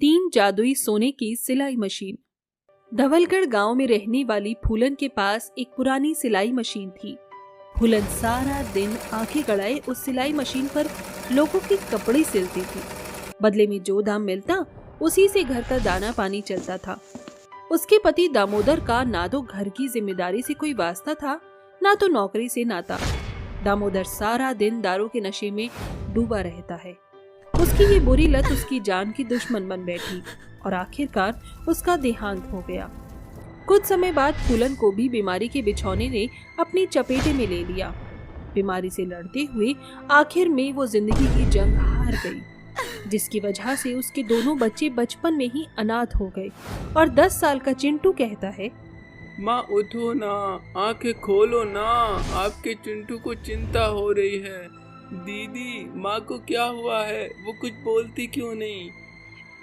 3 जादुई सोने की सिलाई मशीन। धवलगढ़ गांव में रहने वाली फूलन के पास एक पुरानी सिलाई मशीन थी। फूलन सारा दिन आंखें गड़ाए उस सिलाई मशीन पर लोगों के कपड़े सिलती थी। बदले में जो दाम मिलता उसी से घर का दाना पानी चलता था। उसके पति दामोदर का ना तो घर की जिम्मेदारी से कोई वास्ता था, ना तो नौकरी से नाता। दामोदर सारा दिन दारू के नशे में डूबा रहता है। उसकी ये बुरी लत उसकी जान की दुश्मन बन बैठी और आखिरकार उसका देहांत हो गया। कुछ समय बाद फूलन को भी बीमारी के बिछौने ने अपनी चपेटे में ले लिया। बीमारी से लड़ते हुए आखिर में वो जिंदगी की जंग हार गई, जिसकी वजह से उसके दोनों बच्चे बचपन में ही अनाथ हो गए। और 10 साल का चिंटू कहता है, माँ उठो ना, आंखें खोलो ना, आपके चिंटू को चिंता हो रही है। दीदी, माँ को क्या हुआ है? वो कुछ बोलती क्यों नहीं?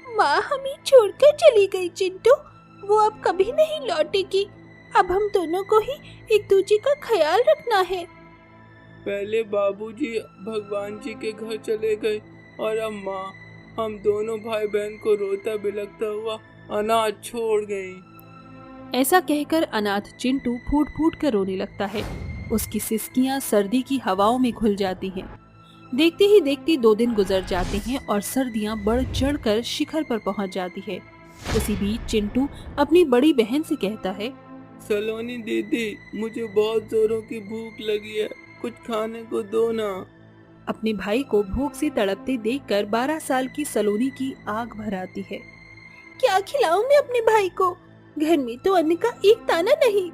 माँ हमें छोड़कर चली गई चिंटू, वो अब कभी नहीं लौटेगी। अब हम दोनों को ही एक दूसरे का ख्याल रखना है। पहले बाबूजी भगवान जी के घर चले गए और अब माँ हम दोनों भाई बहन को रोता बिलखता हुआ अनाथ छोड़ गई। ऐसा कहकर अनाथ चिंटू फूट फूट कर रोने लगता है। उसकी सिसकियां सर्दी की हवाओं में घुल जाती हैं। देखते ही देखते 2 दिन गुजर जाते हैं और सर्दियां बढ़ चढ़कर शिखर पर पहुंच जाती है। उसी बीच चिंटू अपनी बड़ी बहन से कहता है, सलोनी दीदी, मुझे बहुत जोरों की भूख लगी है, कुछ खाने को दो ना। अपने भाई को भूख से तड़पते देखकर 12 साल की सलोनी की आग भर आती है। क्या खिलाऊं मैं अपने भाई को? घर में तो अन्न का एक दाना नहीं।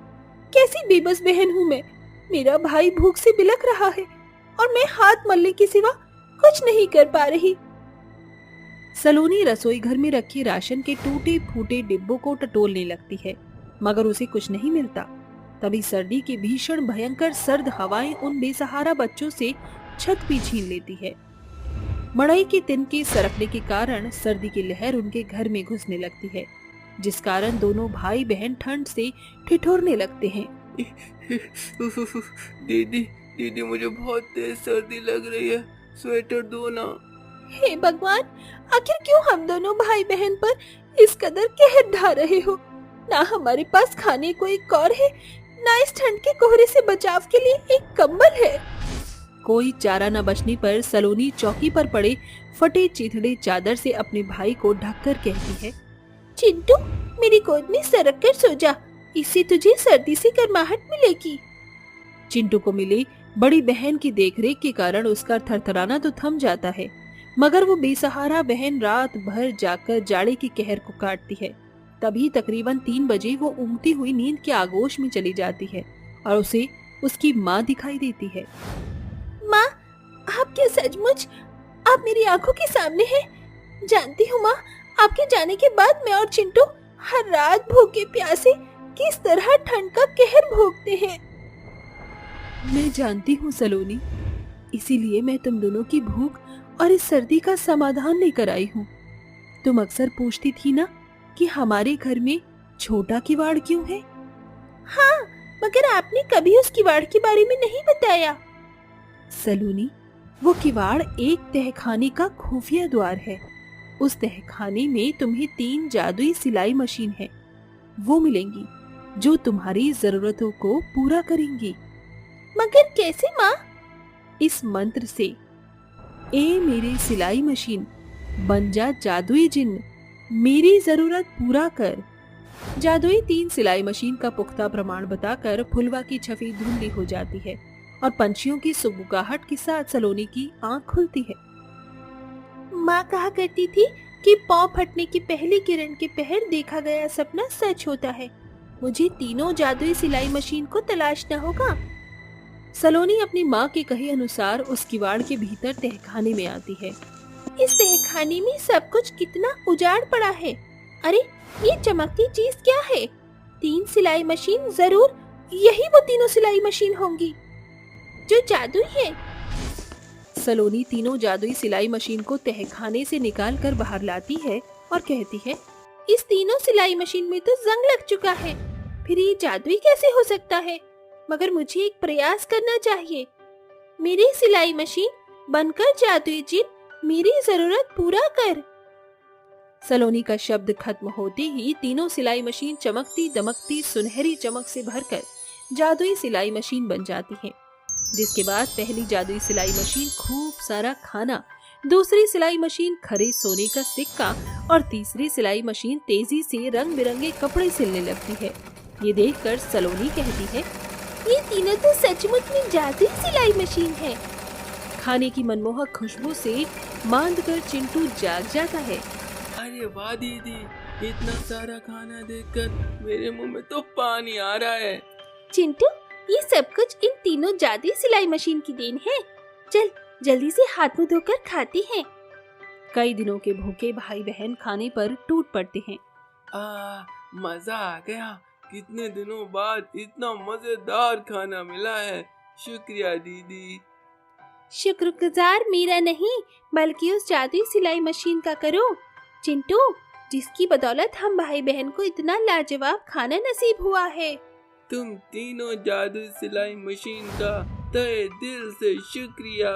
कैसी बेबस बहन हूँ मैं। मेरा भाई भूख से बिलख रहा है और मैं हाथ मलने के सिवा कुछ नहीं कर पा रही। सलोनी रसोई घर में रखे राशन के टूटे फूटे डिब्बों को टटोलने लगती है, मगर उसे कुछ नहीं मिलता। तभी सर्दी की भीषण भयंकर सर्द हवाएं उन बेसहारा बच्चों से छत भी छीन लेती है। मड़ई के तिनके सरकने के कारण सर्दी की लहर उनके घर में घुसने लगती है, जिस कारण दोनों भाई बहन ठंड से ठिठुरने लगते हैं। दीदी दीदी, मुझे बहुत तेज सर्दी लग रही है, स्वेटर दो ना। हे भगवान, आखिर क्यों हम दोनों भाई बहन पर इस कदर कहर ढा रहे हो? ना हमारे पास खाने को एक कौर है, ना इस ठंड के कोहरे से बचाव के लिए एक कंबल है। कोई चारा न बचने पर सलोनी चौकी पर पड़े फटे चिथड़े चादर से अपने भाई को ढककर कहती है, चिंटू, मेरी गोद में सरक कर सो जा, इससे तुझे सर्दी से गर्माहट मिलेगी। चिंटू को मिली बड़ी बहन की देखरेख के कारण उसका थरथराना तो थम जाता है, मगर वो बेसहारा बहन रात भर जाकर जाड़े के कहर को काटती है। तभी तकरीबन 3 बजे वो ऊँघती हुई नींद के आगोश में चली जाती है और उसे उसकी माँ दिखाई देती है। माँ, आप क्या सचमुच आप मेरी आंखों के सामने हैं? जानती हूँ माँ, आपके जाने के बाद मैं और चिंटू हर रात भूखे प्यासे किस तरह ठंड का कहर भोगते हैं। मैं जानती हूँ सलोनी, इसीलिए मैं तुम दोनों की भूख और इस सर्दी का समाधान लेकर आई हूँ। तुम अक्सर पूछती थी ना कि हमारे घर में छोटा किवाड़ क्यों है? हाँ, मगर आपने कभी उस किवाड़ के बारे में नहीं बताया। सलोनी, वो किवाड़ एक तहखाने का खुफिया द्वार है। उस तहखाने में तुम्हें 3 जादुई सिलाई मशीन है, वो मिलेंगी जो तुम्हारी जरूरतों को पूरा करेंगी। मगर कैसे माँ? इस मंत्र से, ए मेरी सिलाई मशीन, बन जा जादुई जिन्न, मेरी जरूरत पूरा कर। जादुई 3 सिलाई मशीन का पुख्ता प्रमाण बताकर फुलवा की छवि धुंधली हो जाती है और पंछियों की सुबुगाहट के साथ सलोनी की आंख खुलती है। माँ कहा करती थी कि पाँव फटने की पहली किरण के पहर देखा गया सपना सच होता है। मुझे तीनों जादुई सिलाई मशीन को तलाशना होगा। सलोनी अपनी माँ के कहे अनुसार उस किवाड़ के भीतर तहखाने में आती है। इस तहखाने में सब कुछ कितना उजाड़ पड़ा है। अरे, ये चमकती चीज क्या है? 3 सिलाई मशीन, जरूर यही वो तीनों सिलाई मशीन होंगी जो जादुई है। सलोनी तीनों जादुई सिलाई मशीन को तहखाने से निकाल कर बाहर लाती है और कहती है, इस तीनों सिलाई मशीन में तो जंग लग चुका है, फिर ये जादुई कैसे हो सकता है? मगर मुझे एक प्रयास करना चाहिए। मेरी सिलाई मशीन बनकर जादुई जिन, मेरी जरूरत पूरा कर। सलोनी का शब्द खत्म होते ही तीनों सिलाई मशीन चमकती दमकती सुनहरी चमक से भरकर जादुई सिलाई मशीन बन जाती है। जिसके बाद पहली जादुई सिलाई मशीन खूब सारा खाना, दूसरी सिलाई मशीन खरे सोने का सिक्का और तीसरी सिलाई मशीन तेजी से रंग बिरंगे कपड़े सिलने लगती है। ये देखकर सलोनी कहती है, ये तीनों तो सचमुच में जादुई सिलाई मशीन है। खाने की मनमोहक खुशबू से मांद कर चिंटू जाग जाता है। अरे वाह दीदी, इतना सारा खाना देखकर मेरे मुंह में तो पानी आ रहा है। चिंटू, ये सब कुछ इन तीनों जादुई सिलाई मशीन की देन है। चल जल्दी से हाथ मुंह धोकर खाते हैं। कई दिनों के भूखे भाई बहन खाने पर टूट पड़ते हैं। मजा आ गया, कितने दिनों बाद इतना मजेदार खाना मिला है। शुक्रिया दीदी। शुक्रगुजार मेरा नहीं बल्कि उस जादुई सिलाई मशीन का करो चिंटू, जिसकी बदौलत हम भाई बहन को इतना लाजवाब खाना नसीब हुआ है। तुम तीनों जादुई सिलाई मशीन का तहे दिल से शुक्रिया।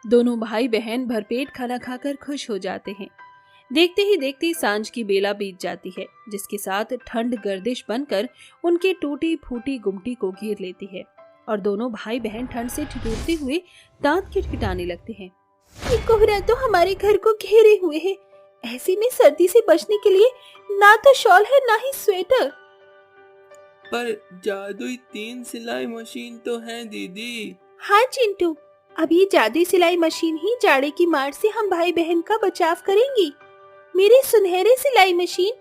दोनों भाई बहन भरपेट खाना खाकर खुश हो जाते हैं। देखते ही देखते सांझ की बेला बीत जाती है, जिसके साथ ठंड गर्दिश बनकर उनके टूटी फूटी गुमटी को घेर लेती है और दोनों भाई बहन ठंड से ठिठुरते हुए दांत खिटखिटाने लगते हैं। ये कोहरा तो हमारे घर को घेरे हुए है। ऐसे में सर्दी से बचने के लिए ना तो शॉल है ना ही स्वेटर। पर जादुई 3 सिलाई मशीन तो है दीदी। हाँ चिंटू, अब ये जादुई सिलाई मशीन ही जाड़े की मार से हम भाई बहन का बचाव करेंगी। मेरी सुनहरी सिलाई मशीन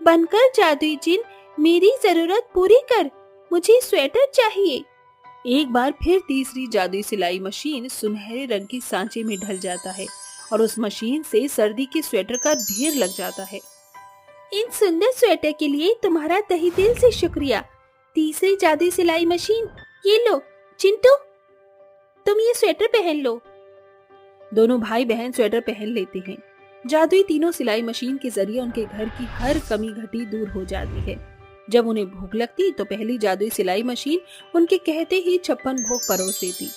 बनकर जादुई जिन, मेरी जरूरत पूरी कर, मुझे स्वेटर चाहिए। एक बार फिर तीसरी जादुई सिलाई मशीन सुनहरे रंग के सांचे में ढल जाता है और उस मशीन से सर्दी के स्वेटर का ढेर लग जाता है। इन सुंदर स्वेटर के लिए तुम्हारा तहे दिल से शुक्रिया। तीसरी जादुई सिलाई मशीन, ये लो चिंटू, तुम ये स्वेटर पहन लो। दोनों भाई बहन स्वेटर पहन लेते हैं। जादुई तीनों सिलाई मशीन के जरिए उनके घर की हर कमी घटी दूर हो जाती है। जब उन्हें भूख लगती तो पहली जादुई सिलाई मशीन उनके कहते ही 56 भोग परोस देती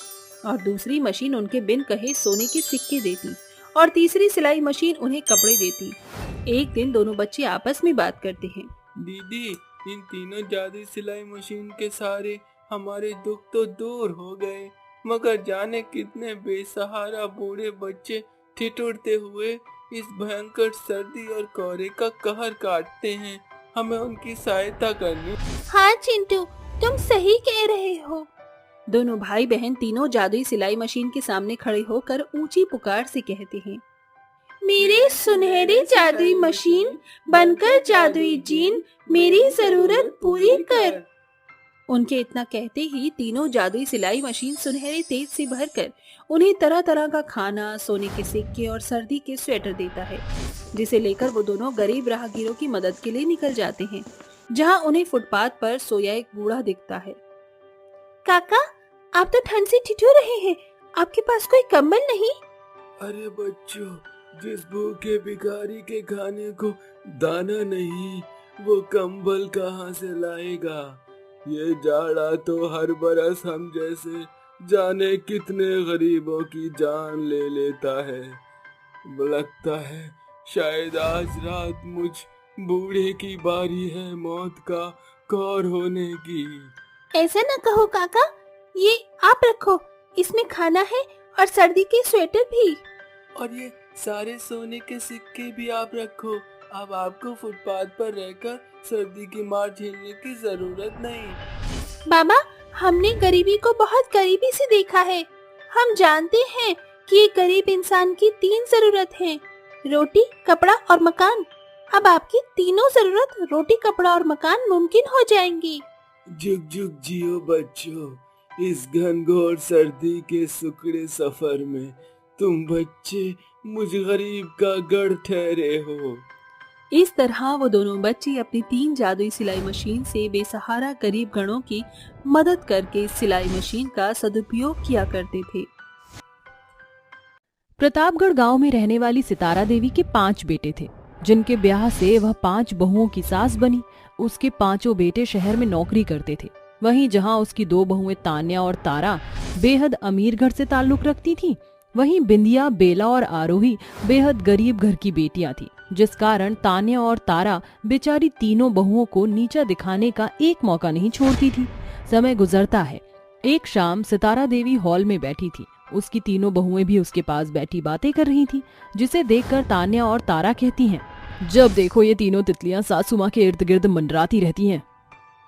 और दूसरी मशीन उनके बिन कहे सोने के सिक्के देती और तीसरी सिलाई मशीन उन्हें कपड़े देती। एक दिन दोनों बच्चे आपस में बात करते हैं। दीदी, इन तीनों जादुई सिलाई मशीन के सारे हमारे दुख तो दूर हो गए, मगर जाने कितने बेसहारा बूढ़े बच्चे ठिठुरते हुए इस भयंकर सर्दी और कोहरे का कहर काटते हैं। हमें उनकी सहायता करनी। हाँ चिंटू, तुम सही कह रहे हो। दोनों भाई बहन तीनों जादुई सिलाई मशीन के सामने खड़े होकर ऊंची पुकार से कहते हैं, मेरे सुनहरी जादुई मशीन बनकर जादुई जीन, मेरी जरूरत पूरी कर। उनके इतना कहते ही तीनों जादुई सिलाई मशीन सुनहरे तेज से भरकर उन्हें तरह तरह का खाना, सोने के सिक्के और सर्दी के स्वेटर देता है, जिसे लेकर वो दोनों गरीब राहगीरों की मदद के लिए निकल जाते हैं, जहां उन्हें फुटपाथ पर सोया एक बूढ़ा दिखता है। काका, आप तो ठंड से ठिठुर रहे हैं, आपके पास कोई कंबल नहीं? अरे बच्चों, जिस भूखे भिखारी के खाने को दाना नहीं, वो कंबल कहाँ से लाएगा? ये जाड़ा तो हर बरस हम जैसे जाने कितने गरीबों की जान ले लेता है। लगता है शायद आज रात मुझ बूढ़े की बारी है मौत का कौर होने की। ऐसा न कहो काका, ये आप रखो, इसमें खाना है और सर्दी के स्वेटर भी। और ये सारे सोने के सिक्के भी आप रखो। अब आपको फुटपाथ पर रहकर सर्दी की मार झेलने की जरूरत नहीं। बाबा, हमने गरीबी को बहुत करीबी से देखा है। हम जानते हैं कि एक गरीब इंसान की 3 जरूरत है, रोटी, कपड़ा और मकान। अब आपकी तीनों जरूरत, रोटी, कपड़ा और मकान, मुमकिन हो जाएंगी। जुग जुग जियो बच्चों, इस घनघोर सर्दी के सुखड़े सफर में तुम बच्चे मुझ गरीब का गढ़ ठहरे हो। इस तरह वो दोनों बच्चे अपनी 3 जादुई सिलाई मशीन से बेसहारा गरीब गणों की मदद करके सिलाई मशीन का सदुपयोग किया करते थे। प्रतापगढ़ गांव में रहने वाली सितारा देवी के 5 बेटे थे, जिनके ब्याह से वह 5 बहुओं की सास बनी। उसके 5 बेटे शहर में नौकरी करते थे। वहीं जहां उसकी 2 बहुएं तान्या और तारा बेहद अमीर घर से ताल्लुक रखती थीं, वहीं बिंदिया, बेला और आरोही बेहद गरीब घर की बेटियां थीं। जिस कारण तान्या और तारा बेचारी तीनों बहुओं को नीचा दिखाने का एक मौका नहीं छोड़ती थी। समय गुजरता है। एक शाम सितारा देवी हॉल में बैठी थी। उसकी तीनों बहुएं भी उसके पास बैठी बातें कर रही थी, जिसे देखकर तान्या और तारा कहती हैं, जब देखो ये तीनों तितलियां सासू माँ के इर्द गिर्द मंडराती रहती हैं।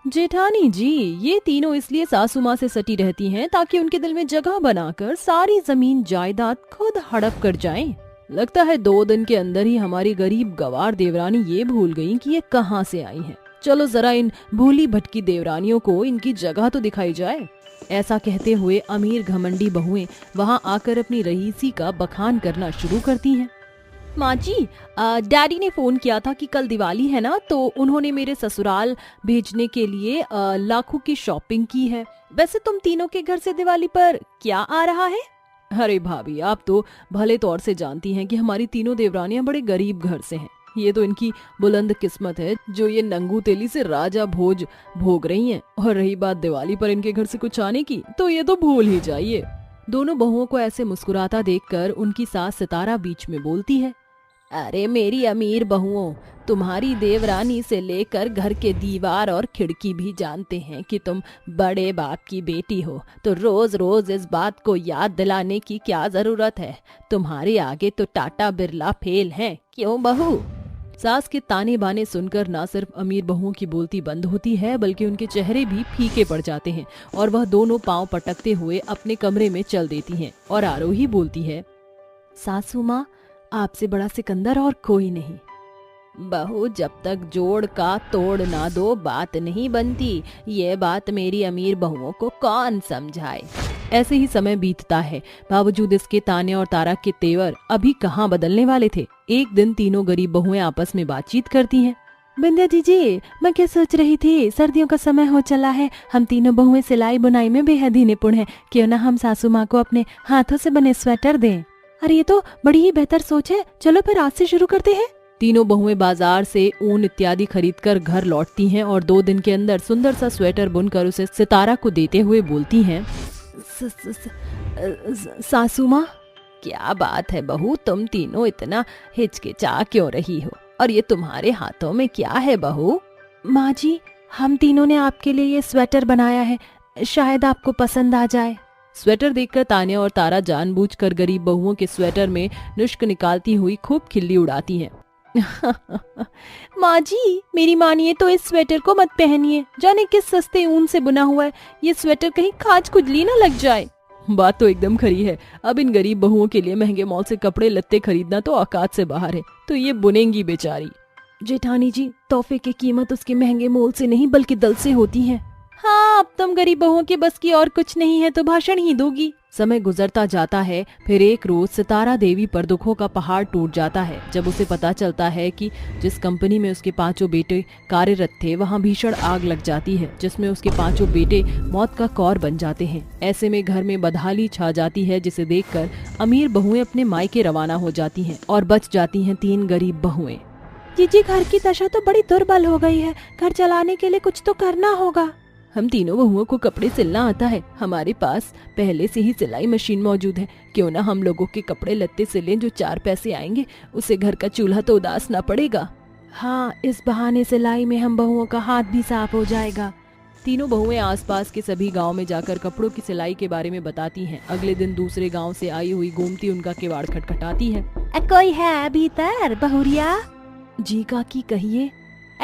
जेठानी जी, ये तीनों इसलिए सासू माँ से सटी रहती हैं ताकि उनके दिल में जगह बनाकर सारी जमीन जायदाद खुद हड़प कर जाएं। लगता है 2 दिन के अंदर ही हमारी गरीब गवार देवरानी ये भूल गई कि ये कहाँ से आई हैं। चलो जरा इन भूली भटकी देवरानियों को इनकी जगह तो दिखाई जाए। ऐसा कहते हुए अमीर घमंडी बहुएं वहां आकर अपनी रईसी का बखान करना शुरू करती हैं। माँ जी, डैडी ने फोन किया था कि कल दिवाली है ना, तो उन्होंने मेरे ससुराल भेजने के लिए लाखों की शॉपिंग की है। वैसे तुम तीनों के घर से दिवाली पर क्या आ रहा है? अरे भाभी, आप तो भले तौर से जानती हैं कि हमारी तीनों देवरानियां बड़े गरीब घर से हैं। ये तो इनकी बुलंद किस्मत है जो ये नंगू तेली से राजा भोज भोग रही हैं। और रही बात दिवाली पर इनके घर से कुछ आने की, तो ये तो भूल ही जाइए। दोनों बहुओं को ऐसे मुस्कुराता देखकर उनकी सास सितारा बीच में बोलती है, अरे मेरी अमीर बहुओं, तुम्हारी देवरानी से लेकर घर के दीवार और खिड़की भी जानते हैं कि तुम बड़े बाप की बेटी हो, तो रोज रोज इस बात को याद दिलाने की क्या जरूरत है। तुम्हारे आगे तो टाटा बिरला फेल हैं, क्यों बहू? सास के ताने बाने सुनकर न सिर्फ अमीर बहुओं की बोलती बंद होती है, बल्कि उनके चेहरे भी फीके पड़ जाते हैं और वह दोनों पांव पटकते हुए अपने कमरे में चल देती हैं। और आरोही बोलती है, सासू माँ, आपसे बड़ा सिकंदर और कोई नहीं। बहू, जब तक जोड़ का तोड़ ना दो बात नहीं बनती। ये बात मेरी अमीर बहुओं को कौन समझाए। ऐसे ही समय बीतता है। बावजूद इसके ताने और तारा के तेवर अभी कहाँ बदलने वाले थे। एक दिन तीनों गरीब बहुएं आपस में बातचीत करती हैं। बिंदिया जी, मैं क्या सोच रही थी, सर्दियों का समय हो चला है, हम तीनों बहुएं सिलाई बुनाई में बेहद ही निपुण हैं। क्यों ना हम सासू माँ को अपने हाथों से बने स्वेटर दें। अरे ये तो बड़ी ही बेहतर सोच है, चलो फिर आज से शुरू करते हैं। तीनों बहुएं बाजार से ऊन इत्यादि खरीदकर घर लौटती हैं और 2 दिन के अंदर सुंदर सा स्वेटर बुनकर उसे सितारा को देते हुए बोलती हैं, सासू माँ, क्या बात है बहू, तुम तीनों इतना हिचकिचा क्यों रही हो? और ये तुम्हारे हाथों में क्या है बहू? माँ जी, हम तीनों ने आपके लिए ये स्वेटर बनाया है, शायद आपको पसंद आ जाए। स्वेटर देखकर तान्या और तारा जानबूझकर गरीब बहुओं के स्वेटर में नुष्क निकालती हुई खूब खिल्ली उड़ाती हैं। माँ जी, मेरी मानिए तो इस स्वेटर को मत पहनिए, जाने किस सस्ते ऊन से बुना हुआ है। ये स्वेटर कहीं खाज खुजली ना लग जाए। बात तो एकदम खरी है। अब इन गरीब बहुओं के लिए महंगे मॉल से कपड़े लत्ते खरीदना तो औकात से बाहर है, तो ये बुनेंगी बेचारी। जेठानी जी, तोहफे की कीमत उसके महंगे मोल से नहीं बल्कि दल से होती है। हाँ, अब तुम गरीब बहुओं के बस की और कुछ नहीं है तो भाषण ही दोगी। समय गुजरता जाता है। फिर एक रोज सितारा देवी पर दुखों का पहाड़ टूट जाता है जब उसे पता चलता है कि जिस कंपनी में उसके 5 बेटे कार्यरत थे वहां भीषण आग लग जाती है, जिसमें उसके 5 बेटे मौत का कौर बन जाते हैं। ऐसे में घर में बदहाली छा जाती है, जिसे देखकर अमीर बहुएं अपने मायके रवाना हो जाती हैं और बच जाती हैं 3 गरीब बहुएं। जी, घर की दशा तो बड़ी दुर्बल हो गई है, घर चलाने के लिए कुछ तो करना होगा। हम तीनों बहुओं को कपड़े सिलना आता है, हमारे पास पहले से ही सिलाई मशीन मौजूद है। क्यों ना हम लोगों के कपड़े लत्ते सिलें, जो 4 पैसे आएंगे उससे घर का चूल्हा तो उदास ना पड़ेगा। हाँ, इस बहाने सिलाई में हम बहुओं का हाथ भी साफ हो जाएगा। तीनों बहुएं आसपास के सभी गांव में जाकर कपड़ों की सिलाई के बारे में बताती हैं। अगले दिन दूसरे गांव से आई हुई गोमती उनका किवाड़ खटखटाती है। कोई है भीतर बहुरिया? जी काकी, कहिए।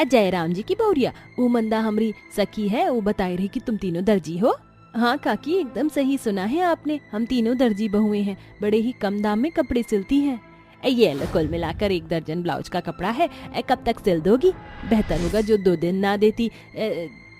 जयराम जी की बहुरिया, वो मंदा हमरी सखी है, वो बताए रही कि तुम तीनों दर्जी हो। हाँ काकी, एकदम सही सुना है आपने, हम तीनों दर्जी बहुएं हैं, बड़े ही कम दाम में कपड़े सिलती हैं। ये लो, कुल मिलाकर 1 दर्जन ब्लाउज का कपड़ा है। कब तक सिल दोगी? बेहतर होगा जो 2 दिन ना देती,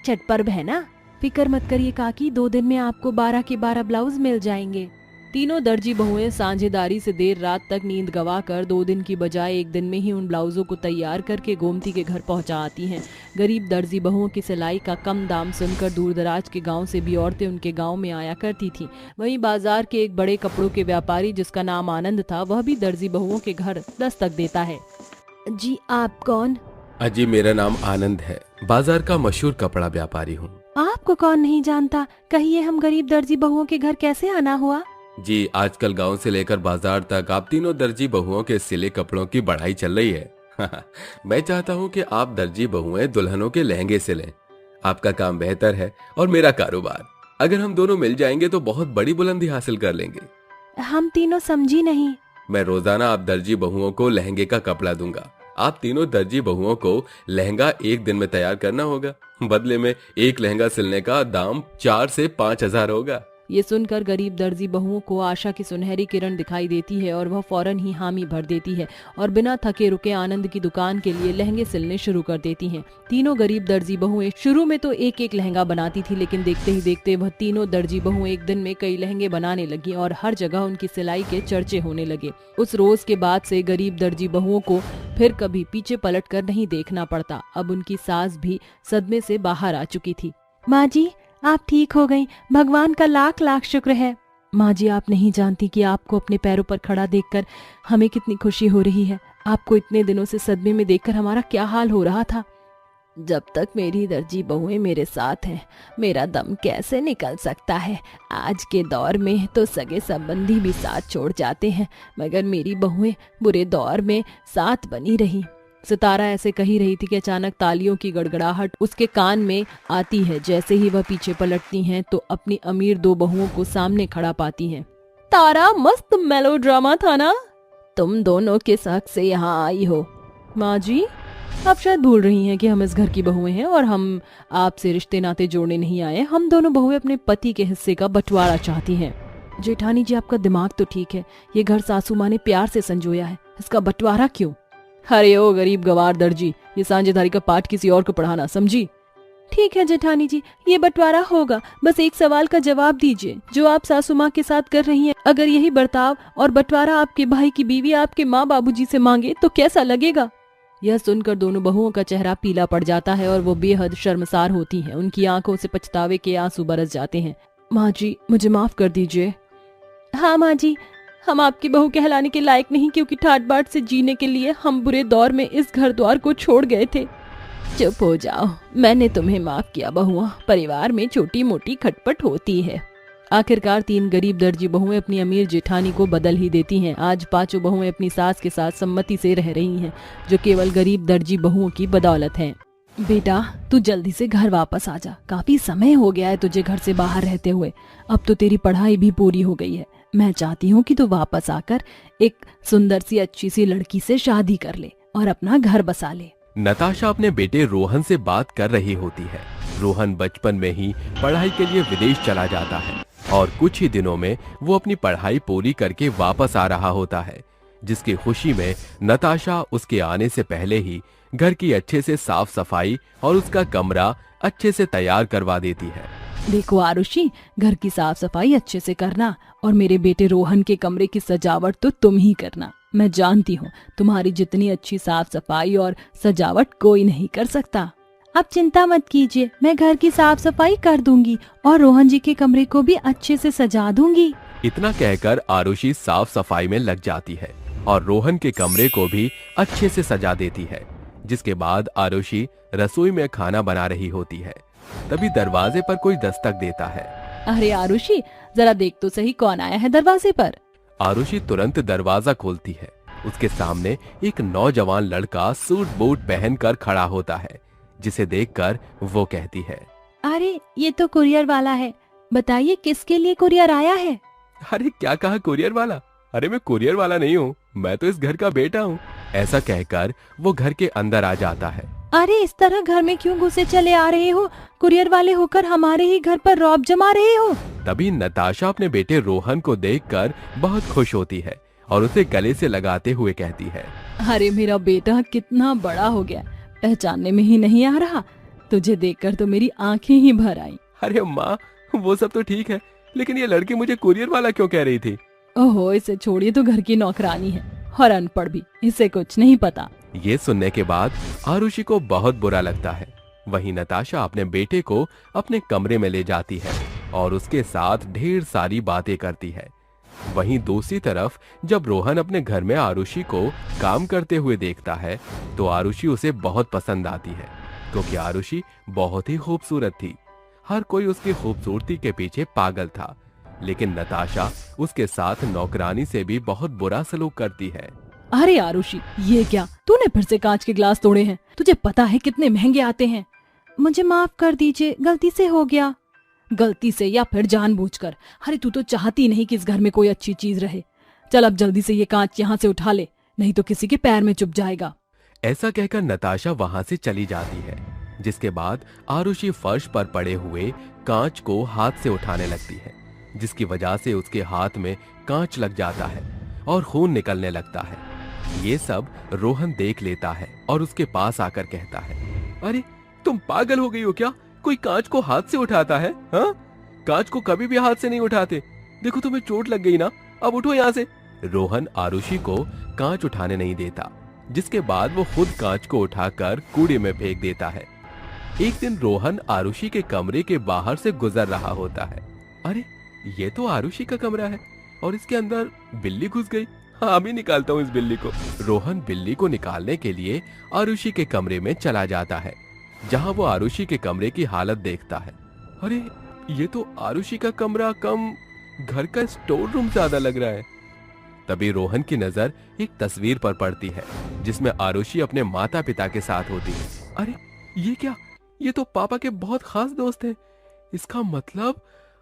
छठ पर्व है ना। फिक्र मत करिए काकी, 2 दिन में आपको 12 के 12 ब्लाउज मिल जाएंगे। तीनों दर्जी बहुएं साझेदारी से देर रात तक नींद गवाकर 2 दिन की बजाय 1 दिन में ही उन ब्लाउजों को तैयार करके गोमती के घर पहुंचा आती हैं। गरीब दर्जी बहुओं की सिलाई का कम दाम सुनकर दूर दराज के गांव से भी औरतें उनके गांव में आया करती थीं। वहीं बाजार के एक बड़े कपड़ों के व्यापारी, जिसका नाम आनंद था, वह भी दर्जी बहुओं के घर दस्तक देता है। जी, आप कौन? अजी, मेरा नाम आनंद है, बाजार का मशहूर कपड़ा व्यापारी हूँ। आपको कौन नहीं जानता, कहिए हम गरीब दर्जी बहुओं के घर कैसे आना हुआ? जी, आजकल गांव से लेकर बाजार तक आप तीनों दर्जी बहुओं के सिले कपड़ों की बढ़ाई चल रही है। मैं चाहता हूँ कि आप दर्जी बहुएं दुल्हनों के लहंगे सिलें। आपका काम बेहतर है और मेरा कारोबार। अगर हम दोनों मिल जाएंगे तो बहुत बड़ी बुलंदी हासिल कर लेंगे। हम तीनों समझी नहीं। मैं रोजाना आप दर्जी बहुओं को लहंगे का कपड़ा दूंगा। आप तीनों दर्जी बहुओं को लहंगा एक दिन में तैयार करना होगा। बदले में एक लहंगा सिलने का दाम 4 से 5 हजार होगा। ये सुनकर गरीब दर्जी बहुओं को आशा की सुनहरी किरण दिखाई देती है और वह फौरन ही हामी भर देती है और बिना थके रुके आनंद की दुकान के लिए लहंगे सिलने शुरू कर देती हैं। तीनों गरीब दर्जी बहुएं शुरू में तो एक एक लहंगा बनाती थी, लेकिन देखते ही देखते वह तीनों दर्जी बहुएं एक दिन में कई लहंगे बनाने लगी और हर जगह उनकी सिलाई के चर्चे होने लगे। उस रोज के बाद से गरीब दर्जी बहुओं को फिर कभी पीछे पलट कर नहीं देखना पड़ता। अब उनकी सास भी सदमे से बाहर आ चुकी थी। माँ जी, आप ठीक हो गई, भगवान का लाख लाख शुक्र है। माँ जी, आप नहीं जानती कि आपको अपने पैरों पर खड़ा देखकर हमें कितनी खुशी हो रही है। आपको इतने दिनों से सदमे में देखकर हमारा क्या हाल हो रहा था। जब तक मेरी दर्जी बहुएं मेरे साथ हैं, मेरा दम कैसे निकल सकता है। आज के दौर में तो सगे संबंधी भी साथ छोड़ जाते हैं, मगर मेरी बहुएं बुरे दौर में साथ बनी रही। सितारा ऐसे कही रही थी कि अचानक तालियों की गड़गड़ाहट उसके कान में आती है। जैसे ही वह पीछे पलटती हैं तो अपनी अमीर दो बहुओं को सामने खड़ा पाती हैं। तारा, मस्त मेलोड्रामा था ना? तुम दोनों किस हक से यहाँ आई हो? माँ जी, आप शायद भूल रही हैं कि हम इस घर की बहुएं हैं और हम आपसे रिश्ते नाते जोड़ने नहीं आए। हम दोनों बहुएं अपने पति के हिस्से का बंटवारा चाहती हैं। जेठानी जी, आपका दिमाग तो ठीक है, ये घर सासू माँ ने प्यार से संजोया है, इसका बंटवारा क्यों? अरे ओ गरीब गवार दर्जी, ये सांझेदारी का पाठ किसी और को पढ़ाना, समझी? ठीक है जेठानी जी, ये बंटवारा होगा। बस एक सवाल का जवाब दीजिए, जो आप सासू माँ के साथ कर रही हैं, अगर यही बर्ताव और बंटवारा आपके भाई की बीवी आपके माँ बाबूजी से मांगे तो कैसा लगेगा? यह सुनकर दोनों बहुओं का चेहरा पीला पड़ जाता है और वो बेहद शर्मसार होती हैं। उनकी आंखों से पछतावे के आंसू बरस जाते हैं। माँ जी, मुझे माफ कर दीजिए। हाँ माँ जी, हम आपकी बहू कहलाने के लायक नहीं, क्योंकि ठाट बाट से जीने के लिए हम बुरे दौर में इस घर द्वार को छोड़ गए थे। चुप हो जाओ, मैंने तुम्हें माफ किया बहुआ। परिवार में छोटी मोटी खटपट होती है। आखिरकार 3 गरीब दर्जी बहुएं अपनी अमीर जेठानी को बदल ही देती हैं। आज 5 बहुएं अपनी सास के साथ सम्मति से रह रही हैं, जो केवल गरीब दर्जी बहुओं की बदौलत है। बेटा, तू जल्दी से घर वापस आ जा। काफी समय हो गया है तुझे घर से बाहर रहते हुए। अब तो तेरी पढ़ाई भी पूरी हो गई है। मैं चाहती हूँ कि तू वापस आकर एक सुंदर सी अच्छी सी लड़की से शादी कर ले और अपना घर बसा ले। नताशा अपने बेटे रोहन से बात कर रही होती है। रोहन बचपन में ही पढ़ाई के लिए विदेश चला जाता है और कुछ ही दिनों में वो अपनी पढ़ाई पूरी करके वापस आ रहा होता है, जिसकी खुशी में नताशा उसके आने से पहले ही घर की अच्छे से साफ सफाई और उसका कमरा अच्छे से तैयार करवा देती है। देखो आरुषि, घर की साफ सफाई अच्छे से करना और मेरे बेटे रोहन के कमरे की सजावट तो तुम ही करना। मैं जानती हूँ तुम्हारी जितनी अच्छी साफ सफाई और सजावट कोई नहीं कर सकता। आप चिंता मत कीजिए, मैं घर की साफ सफाई कर दूंगी और रोहन जी के कमरे को भी अच्छे से सजा दूंगी। इतना कहकर आरुषि साफ सफाई में लग जाती है और रोहन के कमरे को भी अच्छे से सजा देती है। जिसके बाद आरुषि रसोई में खाना बना रही होती है। तभी दरवाजे पर कोई दस्तक देता है। अरे आरुषि, जरा देख तो सही कौन आया है दरवाजे पर। आरुषि तुरंत दरवाजा खोलती है। उसके सामने एक नौजवान लड़का सूट बूट पहनकर खड़ा होता है, जिसे देखकर वो कहती है, अरे ये तो कुरियर वाला है, बताइए किसके लिए कुरियर आया है? अरे क्या कहा कुरियर वाला? अरे मैं कुरियर वाला नहीं हूँ, मैं तो इस घर का बेटा हूँ। ऐसा कहकर वो घर के अंदर आ जाता है। अरे इस तरह घर में क्यों घुसे चले आ रहे हो? कुरियर वाले होकर हमारे ही घर पर रौब जमा रहे हो। तभी नताशा अपने बेटे रोहन को देखकर बहुत खुश होती है और उसे गले से लगाते हुए कहती है, अरे मेरा बेटा कितना बड़ा हो गया, पहचानने में ही नहीं आ रहा। तुझे देखकर तो मेरी आंखें ही भर आई। अरे माँ, वो सब तो ठीक है, लेकिन ये लड़की मुझे कुरियर वाला क्यों कह रही थी? ओहो, इसे छोड़िए, तो घर की नौकरानी है और अनपढ़ भी, इसे कुछ नहीं पता। ये सुनने के बाद आरुषि को बहुत बुरा लगता है। वहीं नताशा अपने बेटे को अपने कमरे में ले जाती है और उसके साथ ढेर सारी बातें करती है। वहीं दूसरी तरफ जब रोहन अपने घर में आरुषि को काम करते हुए देखता है तो आरुषि उसे बहुत पसंद आती है, क्योंकि आरुषि बहुत ही खूबसूरत थी। हर कोई उसकी खूबसूरती के पीछे पागल था, लेकिन नताशा उसके साथ नौकरानी से भी बहुत बुरा सलूक करती है। अरे आरुषि, ये क्या, तूने फिर से कांच के ग्लास तोड़े हैं? तुझे पता है कितने महंगे आते हैं। मुझे माफ कर दीजिए, गलती से हो गया। गलती से या फिर जानबूझकर? अरे तू तो चाहती नहीं कि इस घर में कोई अच्छी चीज रहे। चल अब जल्दी से ये कांच यहाँ से उठा ले, नहीं तो किसी के पैर में चुभ जाएगा। ऐसा कहकर नताशा वहां से चली जाती है, जिसके बाद आरुषि फर्श पर पड़े हुए कांच को हाथ से उठाने लगती है, जिसकी वजह से उसके हाथ में कांच लग जाता है और खून निकलने लगता है। ये सब रोहन देख लेता है और उसके पास आकर कहता है, अरे तुम पागल हो गई हो क्या? कोई कांच को हाथ से उठाता है? हाँ, कांच को कभी भी हाथ से नहीं उठाते। देखो तुम्हें चोट लग गई ना, अब उठो यहाँ से। रोहन आरुषि को कांच उठाने नहीं देता, जिसके बाद वो खुद कांच को उठाकर कूड़े में फेंक देता है। एक दिन रोहन आरुषि के कमरे के बाहर से गुजर रहा होता है। अरे ये तो आरुषि का कमरा है और इसके अंदर बिल्ली घुस गई। हाँ, अभी निकालता हूँ इस बिल्ली को। रोहन बिल्ली को निकालने के लिए आरुषि के कमरे में चला जाता है, जहाँ वो आरुषि के कमरे की हालत देखता है। अरे ये तो आरुषि का कमरा कम घर का स्टोर रूम ज्यादा लग रहा है। तभी रोहन की नजर एक तस्वीर पर पड़ती है, जिसमें आरुषि अपने माता पिता के साथ होती है। अरे ये क्या, ये तो पापा के बहुत खास दोस्त हैं। इसका मतलब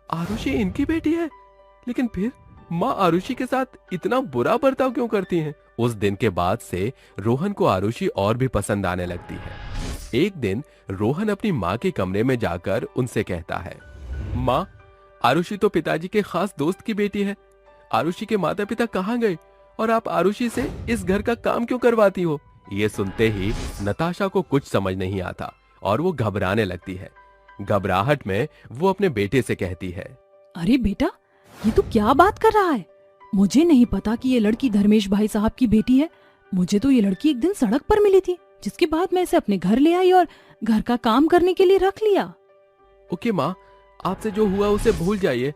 आरुषि इनकी बेटी है। लेकिन फिर माँ आरुषि के साथ इतना बुरा बर्ताव क्यों करती हैं? उस दिन के बाद से रोहन को आरुषि और भी पसंद आने लगती है। एक दिन रोहन अपनी माँ के कमरे में जाकर उनसे कहता है, माँ, आरुषि तो पिताजी के खास दोस्त की बेटी है। आरुषि के माता पिता कहाँ गए और आप आरुषि से इस घर का काम क्यों करवाती हो? ये सुनते ही नताशा को कुछ समझ नहीं आता और वो घबराने लगती है। घबराहट में वो अपने बेटे से कहती है, अरे बेटा, ये तू क्या बात कर रहा है? मुझे नहीं पता कि ये लड़की धर्मेश भाई साहब की बेटी है। मुझे तो ये लड़की एक दिन सड़क पर मिली थी, जिसके बाद मैं इसे अपने घर ले आई और घर का काम करने के लिए रख लिया। ओके माँ, आपसे जो हुआ उसे भूल जाइए।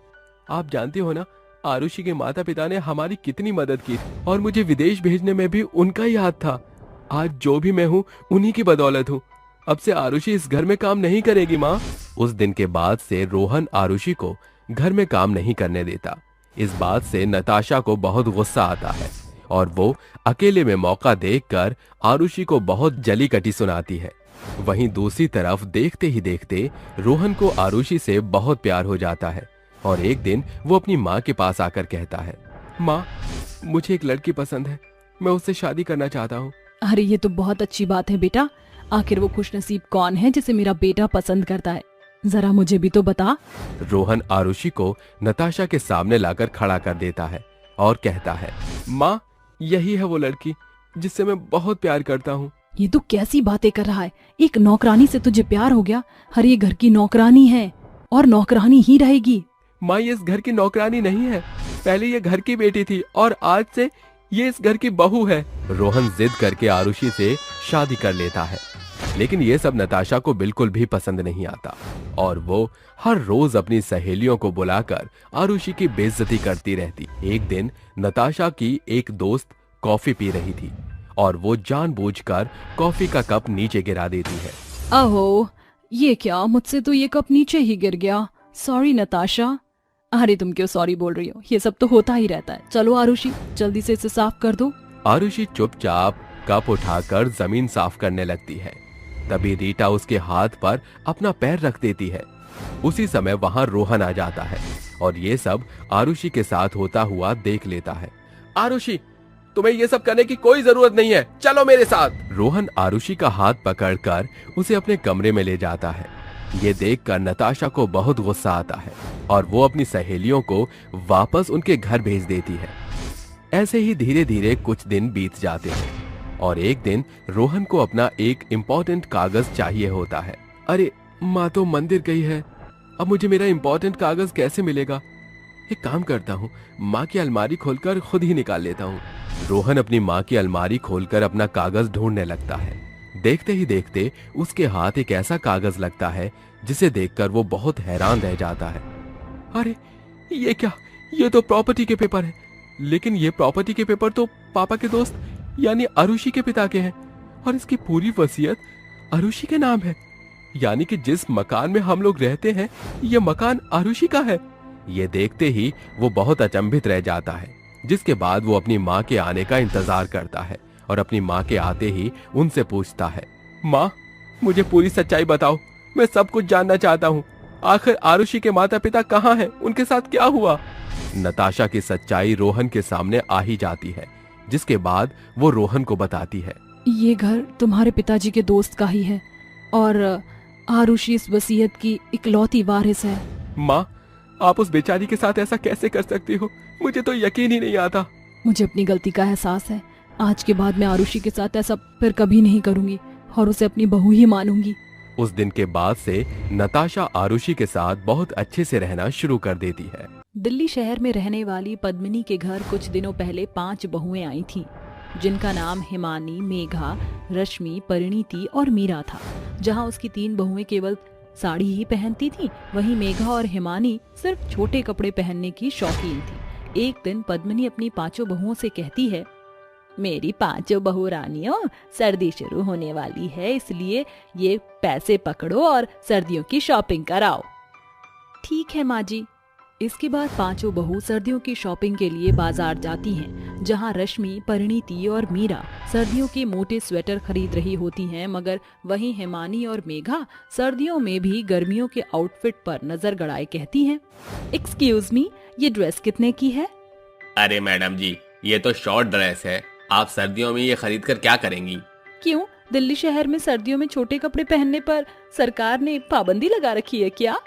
आप जानती हो ना, आरुषि के माता पिता ने हमारी कितनी मदद की और मुझे विदेश भेजने में भी उनका ही हाथ था। आज जो भी मैं हूँ उन्हीं की बदौलत हूँ। अब से आरुषि इस घर में काम नहीं करेगी माँ। उस दिन के बाद से रोहन आरुषि को घर में काम नहीं करने देता। इस बात से नताशा को बहुत गुस्सा आता है और वो अकेले में मौका देखकर आरुषि को बहुत जली कटी सुनाती है। वहीं दूसरी तरफ देखते ही देखते रोहन को आरुषि से बहुत प्यार हो जाता है और एक दिन वो अपनी माँ के पास आकर कहता है, माँ, मुझे एक लड़की पसंद है, मैं उससे शादी करना चाहता हूँ। अरे ये तो बहुत अच्छी बात है बेटा। आखिर वो खुशनसीब कौन है जिसे मेरा बेटा पसंद करता है? जरा मुझे भी तो बता। रोहन आरुषि को नताशा के सामने लाकर खड़ा कर देता है और कहता है, माँ, यही है वो लड़की जिससे मैं बहुत प्यार करता हूँ। ये तो कैसी बातें कर रहा है? एक नौकरानी से तुझे प्यार हो गया? हर ये घर की नौकरानी है और नौकरानी ही रहेगी। माँ, ये इस घर की नौकरानी नहीं है। पहले ये घर की बेटी थी और आज से ये इस घर की बहू है। रोहन जिद करके आरुषि से शादी कर लेता है, लेकिन ये सब नताशा को बिल्कुल भी पसंद नहीं आता और वो हर रोज अपनी सहेलियों को बुलाकर आरुषि की बेइज्जती करती रहती। एक दिन नताशा की एक दोस्त कॉफी पी रही थी और वो जानबूझकर कॉफी का कप नीचे गिरा देती है। अहो, ये क्या, मुझसे तो ये कप नीचे ही गिर गया। सॉरी नताशा। अरे तुम क्यों सॉरी बोल रही हो? ये सब तो होता ही रहता है। चलो आरुषि, जल्दी से इसे साफ कर दो। आरुषि चुपचाप कप उठाकर जमीन साफ करने लगती है। तभी रीटा उसके हाथ पर अपना पैर रख देती है। उसी समय वहां रोहन आ जाता है और ये सब आरुषि के साथ होता हुआ देख लेता है। आरुषि, तुम्हें ये सब करने की कोई जरूरत नहीं है, चलो मेरे साथ। रोहन आरुषि का हाथ पकड़कर उसे अपने कमरे में ले जाता है। ये देखकर नताशा को बहुत गुस्सा आता है और वो अपनी सहेलियों को वापस उनके घर भेज देती है। ऐसे ही धीरे धीरे कुछ दिन बीत जाते हैं और एक दिन रोहन को अपना एक इम्पोर्टेंट कागज चाहिए होता है। अरे माँ तो मंदिर गई है, अब मुझे मेरा इम्पोर्टेंट कागज कैसे मिलेगा? एक काम करता हूँ, माँ की अलमारी खोलकर खुद ही निकाल लेता हूँ। रोहन अपनी माँ की अलमारी खोलकर अपना कागज ढूंढने लगता है। देखते ही देखते उसके हाथ एक ऐसा कागज लगता है जिसे देखकर वो बहुत हैरान रह जाता है। अरे ये क्या, ये तो प्रॉपर्टी के पेपर है। लेकिन ये प्रॉपर्टी के पेपर तो पापा के दोस्त यानी आरुषि के पिता के हैं और इसकी पूरी वसीयत आरुषि के नाम है। यानी कि जिस मकान में हम लोग रहते हैं ये मकान आरुषि का है। ये देखते ही वो बहुत अचंभित रह जाता है जिसके बाद वो अपनी माँ के आने का इंतजार करता है और अपनी माँ के आते ही उनसे पूछता है, माँ मुझे पूरी सच्चाई बताओ, मैं सब कुछ जानना चाहता हूँ। आखिर आरुषि के माता पिता कहाँ हैं? उनके साथ क्या हुआ? नताशा की सच्चाई रोहन के सामने आ ही जाती है, जिसके बाद वो रोहन को बताती है, ये घर तुम्हारे पिताजी के दोस्त का ही है और आरुषि इस वसीयत की इकलौती वारिस है। माँ आप उस बेचारी के साथ ऐसा कैसे कर सकती हो? मुझे तो यकीन ही नहीं आता। मुझे अपनी गलती का एहसास है। आज के बाद मैं आरुषि के साथ ऐसा फिर कभी नहीं करूंगी और उसे अपनी बहू ही मानूंगी। उस दिन के बाद से नताशा आरुषि के साथ बहुत अच्छे से रहना शुरू कर देती है। दिल्ली शहर में रहने वाली पद्मिनी के घर कुछ दिनों पहले 5 बहुएं आई थीं, जिनका नाम हिमानी, मेघा, रश्मि, परिणीति और मीरा था। जहां उसकी 3 बहुएं केवल साड़ी ही पहनती थीं, वहीं मेघा और हिमानी सिर्फ छोटे कपड़े पहनने की शौकीन थी। एक दिन पद्मिनी अपनी 5 बहुओं से कहती है, मेरी 5 बहू रानियों, सर्दी शुरू होने वाली है, इसलिए ये पैसे पकड़ो और सर्दियों की शॉपिंग कराओ। ठीक है माँ जी। इसके बाद 5 बहू सर्दियों की शॉपिंग के लिए बाजार जाती हैं, जहां रश्मि, परिणीति और मीरा सर्दियों के मोटे स्वेटर खरीद रही होती हैं, मगर वहीं हिमानी और मेघा सर्दियों में भी गर्मियों के आउटफिट पर नजर गड़ाए कहती हैं, एक्सक्यूज मी, ये ड्रेस कितने की है? अरे मैडम जी, ये तो शॉर्ट ड्रेस है, आप सर्दियों में ये खरीद कर क्या करेंगी? क्यों, दिल्ली शहर में सर्दियों में छोटे कपड़े पहनने पर सरकार ने पाबंदी लगा रखी है क्या?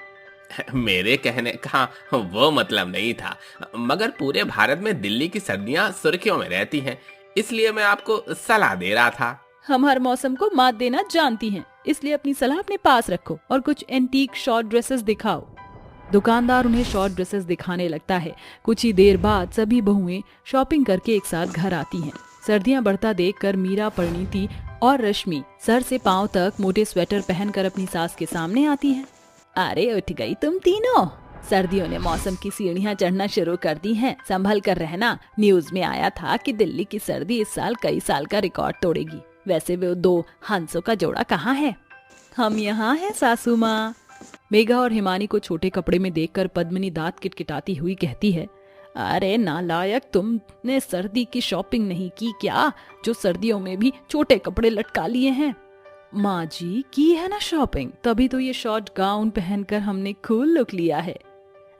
मेरे कहने का वो मतलब नहीं था, मगर पूरे भारत में दिल्ली की सर्दियां सुर्खियों में रहती हैं, इसलिए मैं आपको सलाह दे रहा था। हम हर मौसम को मात देना जानती हैं, इसलिए अपनी सलाह अपने पास रखो और कुछ एंटीक शॉर्ट ड्रेसेस दिखाओ। दुकानदार उन्हें शॉर्ट ड्रेसेस दिखाने लगता है। कुछ ही देर बाद सभी बहुएं शॉपिंग करके एक साथ घर आती हैं। सर्दियां बढ़ता देखकर मीरा, परिणीति और रश्मि सर से पांव तक मोटे स्वेटर पहनकर अपनी सास के सामने आती हैं। अरे उठ गई तुम तीनों, सर्दियों ने मौसम की सीढ़ियां चढ़ना शुरू कर दी हैं, संभल कर रहना। न्यूज में आया था कि दिल्ली की सर्दी इस साल कई साल का रिकॉर्ड तोड़ेगी। वैसे वो 2 हंसों का जोड़ा कहाँ है? हम यहाँ हैं सासू माँ। मेघा और हिमानी को छोटे कपड़े में देखकर पद्मिनी दांत किटकिटाती हुई कहती है, अरे नालायक, तुमने सर्दी की शॉपिंग नहीं की क्या, जो सर्दियों में भी छोटे कपड़े लटका लिए हैं? माँ जी, की है ना शॉपिंग, तभी तो ये शॉर्ट गाउन पहनकर हमने कूल लुक लिया है।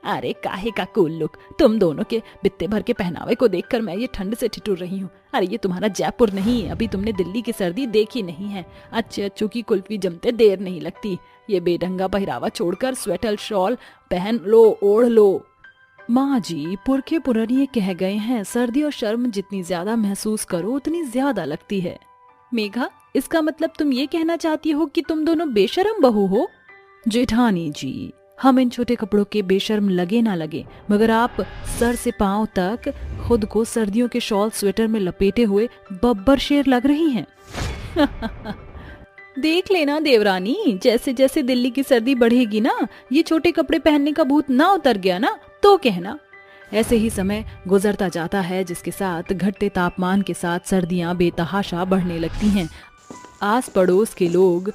अरे काहे का कूल लुक, तुम दोनों के बित्ते भर के पहनावे को देखकर मैं ये ठंड से ठिठुर रही हूँ। अरे ये तुम्हारा जयपुर नहीं है, अभी तुमने दिल्ली की सर्दी देखी नहीं है। अच्छे अच्छों की कुल्फी जमते देर नहीं लगती। ये बेढंगा पहरावा छोड़कर स्वेटर शॉल पहन लो, ओढ़ लो। माँ जी, पुरखे पुरनिये कह गए हैं, सर्दी और शर्म जितनी ज्यादा महसूस करो उतनी ज्यादा लगती है। मेघा, इसका मतलब तुम ये कहना चाहती हो कि तुम दोनों बेशर्म बहू हो? जेठानी जी, हम इन छोटे कपड़ों के बेशर्म लगे ना लगे, मगर आप सर से पांव तक खुद को सर्दियों के शॉल स्वेटर में लपेटे हुए बब्बर शेर लग रही हैं। देख लेना देवरानी, जैसे जैसे दिल्ली की सर्दी बढ़ेगी ना, ये छोटे कपड़े पहनने का भूत ना उतर गया ना तो कहना। ऐसे ही समय गुजरता जाता है, जिसके साथ घटते तापमान के साथ सर्दियां बेतहाशा बढ़ने लगती हैं। आस पड़ोस के लोग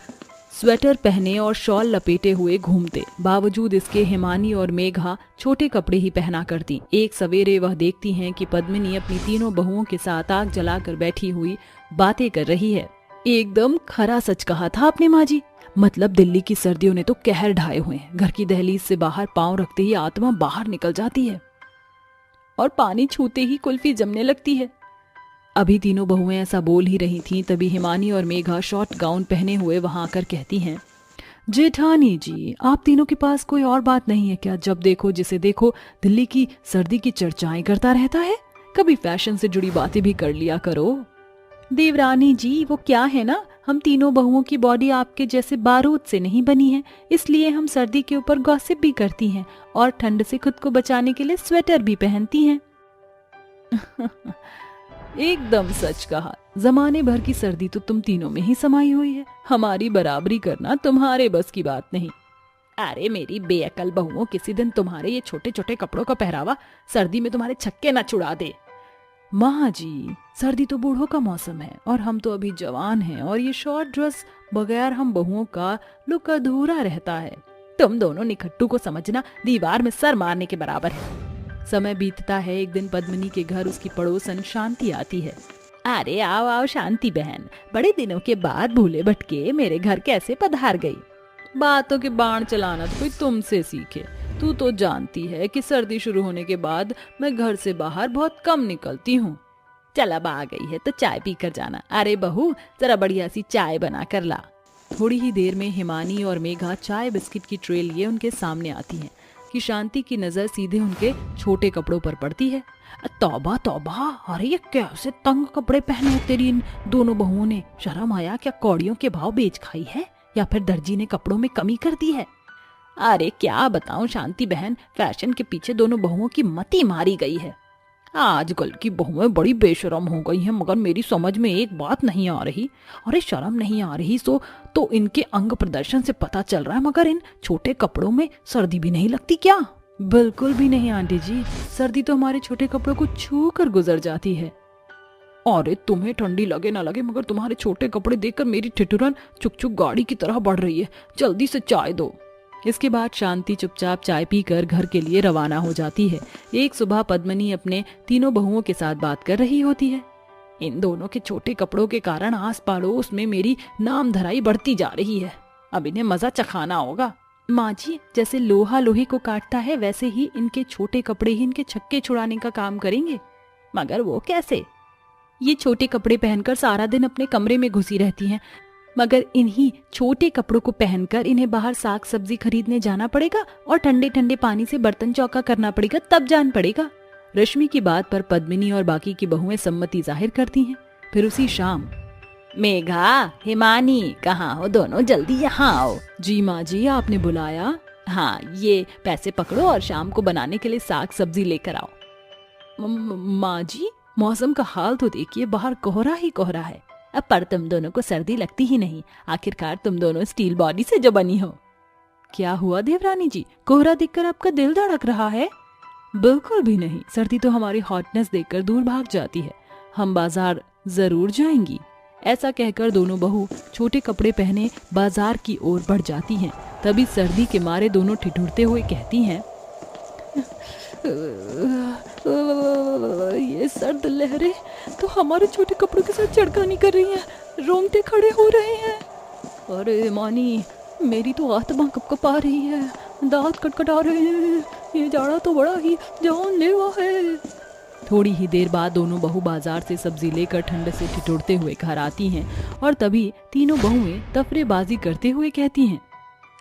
स्वेटर पहने और शॉल लपेटे हुए घूमते, बावजूद इसके हिमानी और मेघा छोटे कपड़े ही पहना करती। एक सवेरे वह देखती हैं कि पद्मिनी अपनी तीनों बहुओं के साथ आग जलाकर बैठी हुई बातें कर रही है। एकदम खरा सच कहा था आपने माँ जी, मतलब दिल्ली की सर्दियों ने तो कहर ढाए हुए हैं। घर की दहलीज से बाहर पांव रखते ही आत्मा बाहर निकल जाती है और पानी छूते ही कुल्फी जमने लगती है। अभी तीनों बहुएं ऐसा बोल ही रही थीं, तभी हिमानी और मेघा शॉर्ट गाउन पहने हुए वहां आकर कहती हैं, जेठानी जी, आप तीनों के पास कोई और बात नहीं है क्या? जब देखो जिसे देखो दिल्ली की सर्दी की चर्चाएं करता रहता है, कभी फैशन से जुड़ी बातें भी कर लिया करो। देवरानी जी, वो क्या है ना, हम तीनों बहुओं की बॉडी आपके जैसे बारूद से नहीं बनी है, इसलिए हम सर्दी के ऊपर गॉसिप भी करती हैं और ठंड से खुद को बचाने के लिए स्वेटर भी पहनती हैं। एकदम सच कहा, जमाने भर की सर्दी तो तुम तीनों में ही समाई हुई है, हमारी बराबरी करना तुम्हारे बस की बात नहीं। अरे मेरी बेअकल बहुओं, किसी दिन तुम्हारे ये छोटे छोटे कपड़ों का पहरावा सर्दी में तुम्हारे छक्के न छुड़ा दे। माँ जी, सर्दी तो बूढ़ों का मौसम है और हम तो अभी जवान हैं, और ये शॉर्ट ड्रेस बगैर हम बहुओं का लुक अधूरा रहता है। तुम दोनों निखट्टू को समझना दीवार में सर मारने के बराबर है। समय बीतता है। एक दिन पद्मिनी के घर उसकी पड़ोसन शांति आती है। अरे आओ आओ शांति बहन, बड़े दिनों के बाद भूले भटके मेरे घर कैसे पधार गई। बातों के बाण चलाना तो कोई तुमसे सीखे। तू तो जानती है कि सर्दी शुरू होने के बाद मैं घर से बाहर बहुत कम निकलती हूँ। चल अब आ गई है तो चाय पी कर जाना। अरे बहू, जरा बढ़िया सी चाय बना कर ला। थोड़ी ही देर में हिमानी और मेघा चाय बिस्किट की ट्रे लिए उनके सामने आती हैं कि शांति की नजर सीधे उनके छोटे कपड़ों पर पड़ती है। तौबा तौबा, अरे ये कैसे तंग कपड़े पहने हैं तेरी इन दोनों बहुओं ने। शर्म आया, क्या कौड़ियों के भाव बेच खाई है या फिर दर्जी ने कपड़ों में कमी कर दी है। अरे क्या बताऊं शांति बहन, फैशन के पीछे दोनों बहुओं की मति मारी गई है। आजकल की बहुएं बड़ी बेशरम हो गई हैं, मगर मेरी समझ में एक बात नहीं आ रही। अरे शर्म नहीं आ रही तो इनके अंग प्रदर्शन से पता चल रहा है, मगर इन छोटे कपड़ों में सर्दी भी नहीं लगती क्या? बिल्कुल भी नहीं आंटी जी, सर्दी तो हमारे छोटे कपड़ों को छू कर गुजर जाती है। अरे तुम्हें ठंडी लगे ना लगे, मगर तुम्हारे छोटे कपड़े देखकर मेरी ठिठुरन चुक चुक गाड़ी की तरह बढ़ रही है। जल्दी से चाय दो। इसके बाद शांति चुपचाप चाय पीकर घर के लिए रवाना हो जाती है। एक सुबह पद्मिनी अपने तीनों बहुओं के साथ बात कर रही होती है। इन दोनों के छोटे कपड़ों के कारण आस पड़ोस में मेरी नाम धराई बढ़ती जा रही है। अब इन्हें मजा चखाना होगा। माँ जी, जैसे लोहा लोहे को काटता है वैसे ही इनके छोटे कपड़े ही इनके छक्के छुड़ाने का काम करेंगे। मगर वो कैसे? ये छोटे कपड़े पहनकर सारा दिन अपने कमरे में घुसी रहती हैं, मगर इन्हीं छोटे कपड़ों को पहनकर इन्हें बाहर साग सब्जी खरीदने जाना पड़ेगा और ठंडे ठंडे पानी से बर्तन चौका करना पड़ेगा, तब जान पड़ेगा। रश्मि की बात पर पद्मिनी और बाकी की बहुएं सम्मति जाहिर करती हैं। फिर उसी शाम, मेघा, हिमानी, कहाँ हो दोनों, जल्दी यहाँ आओ। जी माँ जी, आपने बुलाया? हाँ, ये पैसे पकड़ो और शाम को बनाने के लिए साग सब्जी लेकर आओ। माँ जी, मौसम का हाल तो देखिए, बाहर कोहरा ही कोहरा है। अब पर तुम दोनों को सर्दी लगती ही नहीं, आखिरकार तुम दोनों स्टील बॉडी से जो बनी हो। क्या हुआ देवरानी जी, कोहरा देखकर आपका दिल धड़क रहा है? बिल्कुल भी नहीं, सर्दी तो हमारी हॉटनेस देखकर दूर भाग जाती है। हम बाजार जरूर जाएंगी। ऐसा कहकर दोनों बहू छोटे कपड़े पहने बाजार की ओर बढ़ जाती हैं। तभी सर्दी के मारे दोनों ठिठुरते हुए कहती हैं, ये सर्द लहरें तो हमारे छोटे कपड़ों के साथ छेड़खानी कर रही हैं, रोंगटे खड़े हो रहे हैं। अरे मानी, मेरी तो आत्मा कपकपा रही है, दांत कटकटा रहे हैं, ये जाड़ा तो बड़ा ही जानलेवा है। थोड़ी ही देर बाद दोनों बहू बाजार से सब्जी लेकर ठंड से ठिठुरते हुए घर आती हैं और तभी तीनों बहुएं तफरेबाजी करते हुए कहती हैं,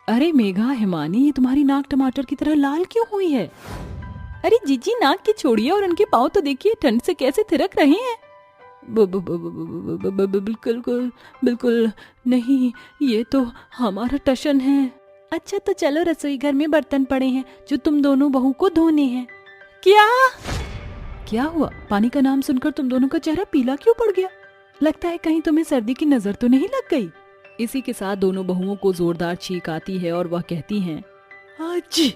अरे मेघा, हिमानी, ये तुम्हारी नाक टमाटर की तरह लाल क्यों हुई है? अरे जीजी, नाक की छोड़िए और उनके पाँव तो देखिए ठंड से कैसे थिरक रहे हैं। बिल्कुल बिल्कुल नहीं, ये तो हमारा टशन है। अच्छा तो चलो, रसोई घर में बर्तन पड़े हैं जो तुम दोनों बहू को धोने हैं। क्या हुआ? पानी का नाम सुनकर तुम दोनों का चेहरा पीला क्यों पड़ गया? लगता है कहीं तुम्हें सर्दी की नजर तो नहीं लग गई? इसी के साथ दोनों बहुओं को जोरदार छींक आती है और वह कहती हैं, जी,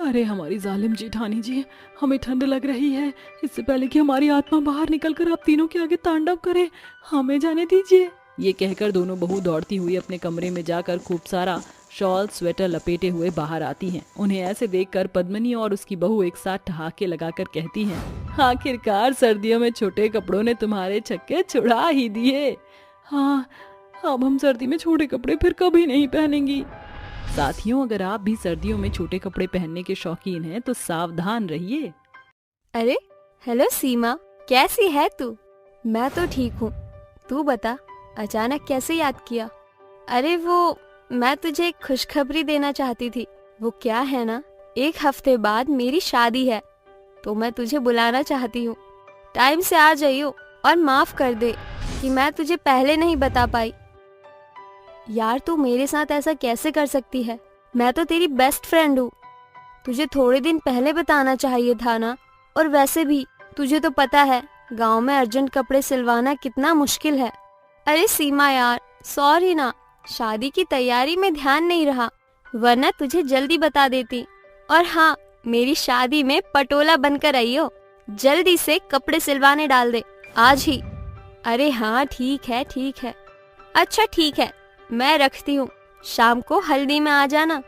अरे हमारी जालिम जेठानी जी, हमें ठंड लग रही है। इससे पहले कि हमारी आत्मा बाहर निकलकर आप तीनों के आगे तांडव करे, हमें जाने दीजिए। ये कहकर दोनों बहू दौड़ती हुई अपने कमरे में जाकर खूब सारा शॉल स्वेटर लपेटे हुए बाहर आती हैं। उन्हें ऐसे देखकर पद्मिनी और उसकी बहू एक साथ ठहाके लगाकर कहती हैं, आखिरकार सर्दियों में छोटे कपड़ों ने तुम्हारे छक्के छुड़ा ही दिए। हाँ, अब हम सर्दी में छोटे कपड़े फिर कभी नहीं पहनेंगी। साथियों, अगर आप भी सर्दियों में छोटे कपड़े पहनने के शौकीन हैं तो सावधान रहिए। अरे हेलो सीमा, कैसी है तू? मैं तो ठीक हूँ, तू बता, अचानक कैसे याद किया? अरे वो, मैं तुझे एक खुशखबरी देना चाहती थी। वो क्या है ना, 1 हफ्ते बाद मेरी शादी है, तो मैं तुझे बुलाना चाहती हूँ। टाइम से आ जाइयो और माफ कर दे कि मैं तुझे पहले नहीं बता पाई। यार, तू मेरे साथ ऐसा कैसे कर सकती है? मैं तो तेरी बेस्ट फ्रेंड हूँ। तुझे थोड़े दिन पहले बताना चाहिए था ना। और वैसे भी तुझे तो पता है गांव में अर्जेंट कपड़े सिलवाना कितना मुश्किल है। अरे सीमा यार, सॉरी ना, शादी की तैयारी में ध्यान नहीं रहा, वरना तुझे जल्दी बता देती। और हाँ, मेरी शादी में पटोला बनकर आइयो, जल्दी से कपड़े सिलवाने डाल दे आज ही। अरे हाँ, ठीक है ठीक है। अच्छा ठीक है, मैं रखती हूँ, शाम को हल्दी में आ जाना।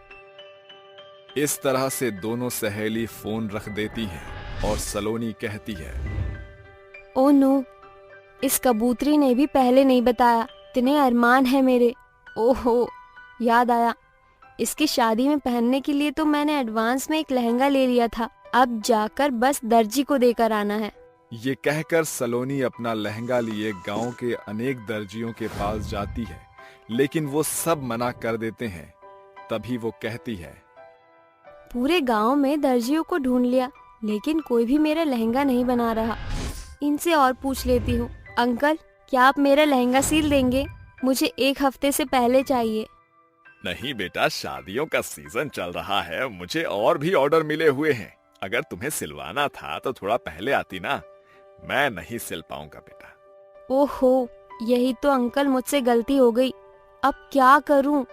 इस तरह से दोनों सहेली फोन रख देती हैं और सलोनी कहती है, ओ नो, इस कबूतरी ने भी पहले नहीं बताया। इतने अरमान है मेरे। ओहो, याद आया, इसकी शादी में पहनने के लिए तो मैंने एडवांस में एक लहंगा ले लिया था। अब जाकर बस दर्जी को देकर आना है। ये कहकर सलोनी अपना लहंगा लिए गांव के अनेक दर्जियों के पास जाती है, लेकिन वो सब मना कर देते हैं। तभी वो कहती है, पूरे गांव में दर्जियों को ढूंढ लिया, लेकिन कोई भी मेरा लहंगा नहीं बना रहा। इनसे और पूछ लेती हूँ। अंकल, क्या आप मेरा लहंगा सील देंगे? मुझे 1 हफ्ते से पहले चाहिए। नहीं बेटा, शादियों का सीजन चल रहा है, मुझे और भी ऑर्डर मिले हुए हैं। अगर तुम्हें सिलवाना था तो थोड़ा पहले आती ना। मैं नहीं सिल पाऊंगा बेटा। ओहो, यही तो अंकल, मुझसे गलती हो गई। अब क्या करूं?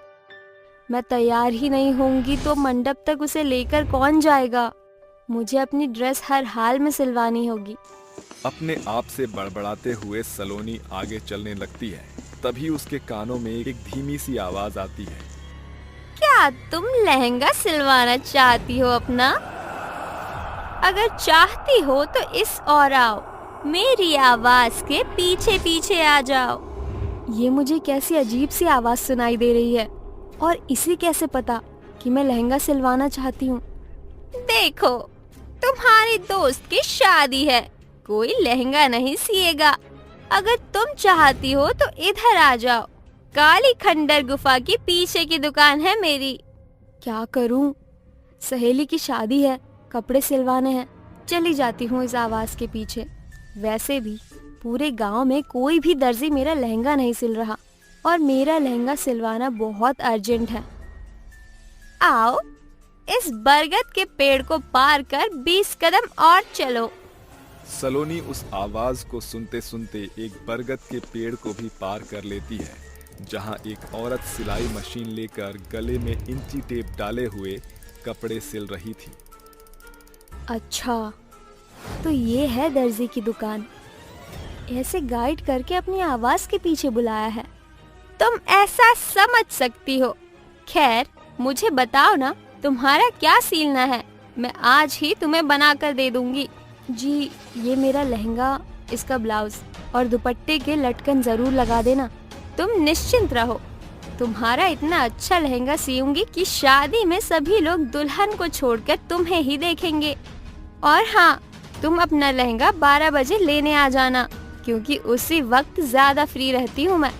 मैं तैयार ही नहीं होंगी तो मंडप तक उसे लेकर कौन जाएगा? मुझे अपनी ड्रेस हर हाल में सिलवानी होगी। अपने आप से बड़बड़ाते हुए सलोनी आगे चलने लगती है। तभी उसके कानों में एक धीमी सी आवाज आती है, क्या तुम लहंगा सिलवाना चाहती हो अपना? अगर चाहती हो तो इस ओर आओ, मेरी आवाज के पीछे पीछे आ जाओ। ये मुझे कैसी अजीब सी आवाज सुनाई दे रही है, और इसे कैसे पता कि मैं लहंगा सिलवाना चाहती हूँ? देखो, तुम्हारे दोस्त की शादी है, कोई लहंगा नहीं सिएगा। अगर तुम चाहती हो तो इधर आ जाओ, काली खंडर गुफा की पीछे की दुकान है मेरी। क्या करूं? सहेली की शादी है, कपड़े सिलवाने हैं। चली जाती हूँ इस आवाज के पीछे। वैसे भी पूरे गांव में कोई भी दर्जी मेरा लहंगा नहीं सिल रहा, और मेरा लहंगा सिलवाना बहुत अर्जेंट है। आओ, इस बरगद के पेड़ को पार कर 20 कदम और चलो। सलोनी उस आवाज को सुनते सुनते एक बरगद के पेड़ को भी पार कर लेती है, जहां एक औरत सिलाई मशीन लेकर गले में इंची टेप डाले हुए कपड़े सिल रही थी। अच्छा, तो ये है दर्जी की दुकान। ऐसे गाइड करके अपनी आवाज के पीछे बुलाया है। तुम ऐसा समझ सकती हो। खैर, मुझे बताओ ना, तुम्हारा क्या सीलना है? मैं आज ही तुम्हें बना कर दे दूंगी। जी, ये मेरा लहंगा, इसका ब्लाउज और दुपट्टे के लटकन जरूर लगा देना। तुम निश्चिंत रहो, तुम्हारा इतना अच्छा लहंगा सीऊंगी कि शादी में सभी लोग दुल्हन को छोड़कर तुम्हें ही देखेंगे। और हाँ, तुम अपना लहंगा 12 बजे लेने आ जाना, क्योंकि उसी वक्त ज्यादा फ्री रहती हूँ मैं।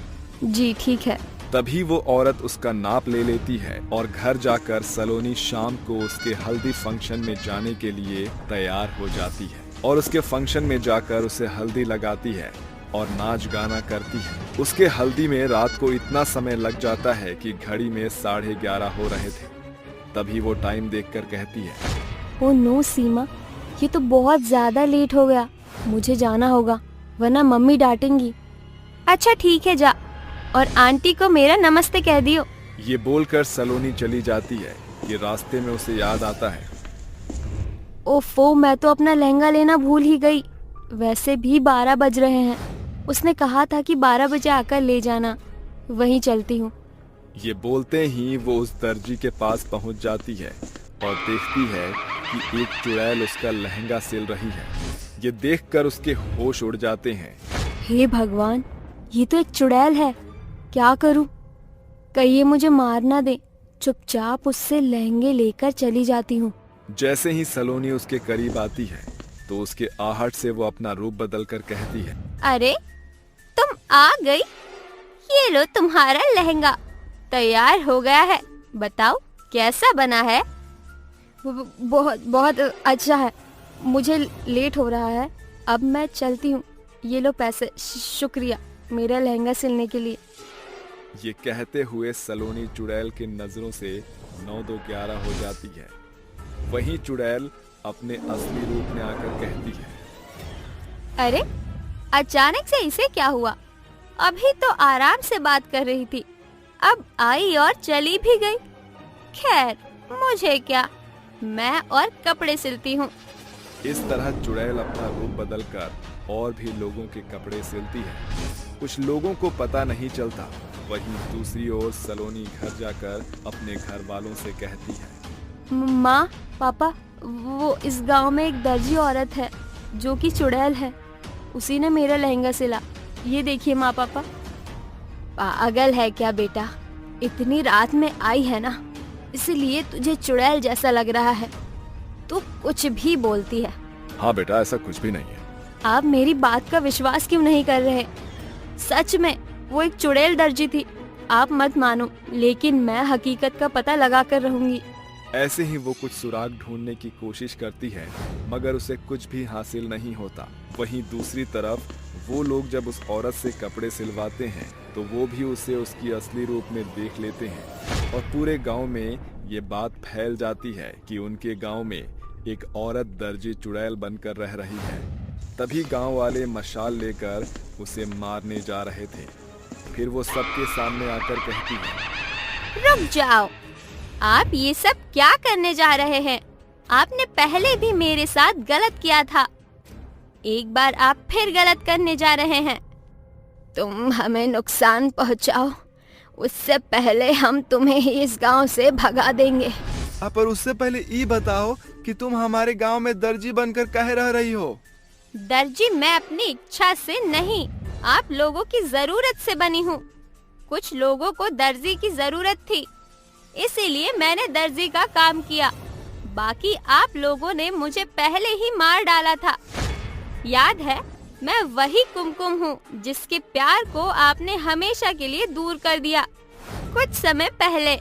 जी ठीक है। तभी वो औरत उसका नाप ले लेती है और घर जाकर सलोनी शाम को उसके हल्दी फंक्शन में जाने के लिए तैयार हो जाती है, और उसके फंक्शन में जाकर उसे हल्दी लगाती है और नाच गाना करती है। उसके हल्दी में रात को इतना समय लग जाता है कि घड़ी में 11:30 हो रहे थे। तभी वो टाइम देखकर कहती है, ओ नो सीमा, ये तो बहुत ज्यादा लेट हो गया। मुझे जाना होगा, वरना मम्मी डांटेंगी। अच्छा ठीक है, जा, और आंटी को मेरा नमस्ते कह दियो। ये बोलकर सलोनी चली जाती है कि रास्ते में उसे याद आता है, ओफो, मैं तो अपना लहंगा लेना भूल ही गई। वैसे भी 12 बज रहे हैं। उसने कहा था कि 12 बजे आकर ले जाना। वहीं चलती हूँ। ये बोलते ही वो उस दर्जी के पास पहुंच जाती है और देखती है कि एक चुड़ैल उसका लहंगा सिल रही है। ये देखकर उसके होश उड़ जाते हैं। हे भगवान, ये तो एक चुड़ैल है। क्या करूं? कहीं ये मुझे मार ना दे। चुपचाप उससे लहंगे लेकर चली जाती हूँ। जैसे ही सलोनी उसके करीब आती है तो उसके आहट से वो अपना रूप बदलकर कहती है, अरे तुम आ गई। ये लो तुम्हारा लहंगा, तैयार हो गया है। बताओ कैसा बना है? बहुत बहुत अच्छा है। मुझे लेट हो रहा है, अब मैं चलती हूँ। ये लो पैसे, शुक्रिया मेरा लहंगा सिलने के लिए। ये कहते हुए सलोनी चुड़ैल की नजरों से 9-2-11 हो जाती है। वहीं चुड़ैल अपने असली रूप में आकर कहती है, अरे अचानक से इसे क्या हुआ? अभी तो आराम से बात कर रही थी, अब आई और चली भी गई। खैर मुझे क्या, मैं और कपड़े सिलती हूँ। इस तरह चुड़ैल अपना रूप बदलकर और भी लोगों के कपड़े सिलती है। कुछ लोगों को पता नहीं चलता। वहीं दूसरी ओर सलोनी घर जाकर अपने घर वालों से कहती है, माँ, पापा, वो इस गांव में एक दर्जी औरत है जो कि चुड़ैल है। उसी ने मेरा लहंगा सिला। ये देखिए माँ पापा। पागल है क्या बेटा? इतनी रात में आई है ना, इसलिए तुझे चुड़ैल जैसा लग रहा है। तू कुछ भी बोलती है। हाँ बेटा, ऐसा कुछ भी नहीं है। आप मेरी बात का विश्वास क्यों नहीं कर रहे? सच में वो एक चुड़ैल दर्जी थी। आप मत मानो, लेकिन मैं हकीकत का पता लगा कर रहूंगी। ऐसे ही वो कुछ सुराग ढूंढने की कोशिश करती है, मगर उसे कुछ भी हासिल नहीं होता। वहीं दूसरी तरफ वो लोग जब उस औरत से कपड़े सिलवाते हैं तो वो भी उसे उसकी असली रूप में देख लेते हैं और पूरे गांव में ये बात फैल जाती है कि उनके गांव में एक औरत दर्जी चुड़ैल बनकर रह रही है। तभी गांव वाले मशाल लेकर उसे मारने जा रहे थे। फिर वो सबके सामने आकर कहती है, रुक जाओ, आप ये सब क्या करने जा रहे हैं? आपने पहले भी मेरे साथ गलत किया था, एक बार आप फिर गलत करने जा रहे हैं। तुम हमें नुकसान पहुंचाओ, उससे पहले हम तुम्हें ही इस गांव से भगा देंगे। पर उससे पहले ये बताओ कि तुम हमारे गांव में दर्जी बनकर काहे रह रही हो? दर्जी मैं अपनी इच्छा से नहीं, आप लोगों की जरूरत से बनी हूँ। कुछ लोगों को दर्जी की जरूरत थी, इसीलिए मैंने दर्जी का काम किया। बाकी आप लोगों ने मुझे पहले ही मार डाला था। याद है, मैं वही कुमकुम हूँ जिसके प्यार को आपने हमेशा के लिए दूर कर दिया कुछ समय पहले।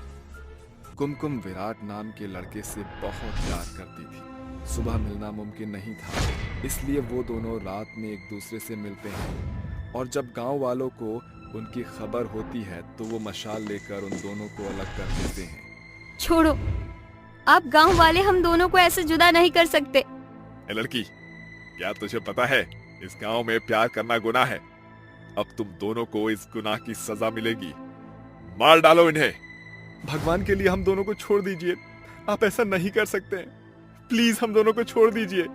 कुमकुम विराट नाम के लड़के से बहुत प्यार करती थी। सुबह मिलना मुमकिन नहीं था, इसलिए वो दोनों रात में एक दूसरे से मिलते हैं और जब गांव वालों को उनकी खबर होती है तो वो मशाल लेकर उन दोनों को अलग कर देते हैं। छोड़ो, आप गांव वाले हम दोनों को ऐसे जुदा नहीं कर सकते। ए लड़की, क्या तुझे पता है इस गांव में प्यार करना गुनाह है? अब तुम दोनों को इस गुनाह की सजा मिलेगी। मार डालो इन्हें। भगवान के लिए हम दोनों को छोड़ दीजिए। आप ऐसा नहीं कर सकते। प्लीज हम दोनों को छोड़ दीजिए।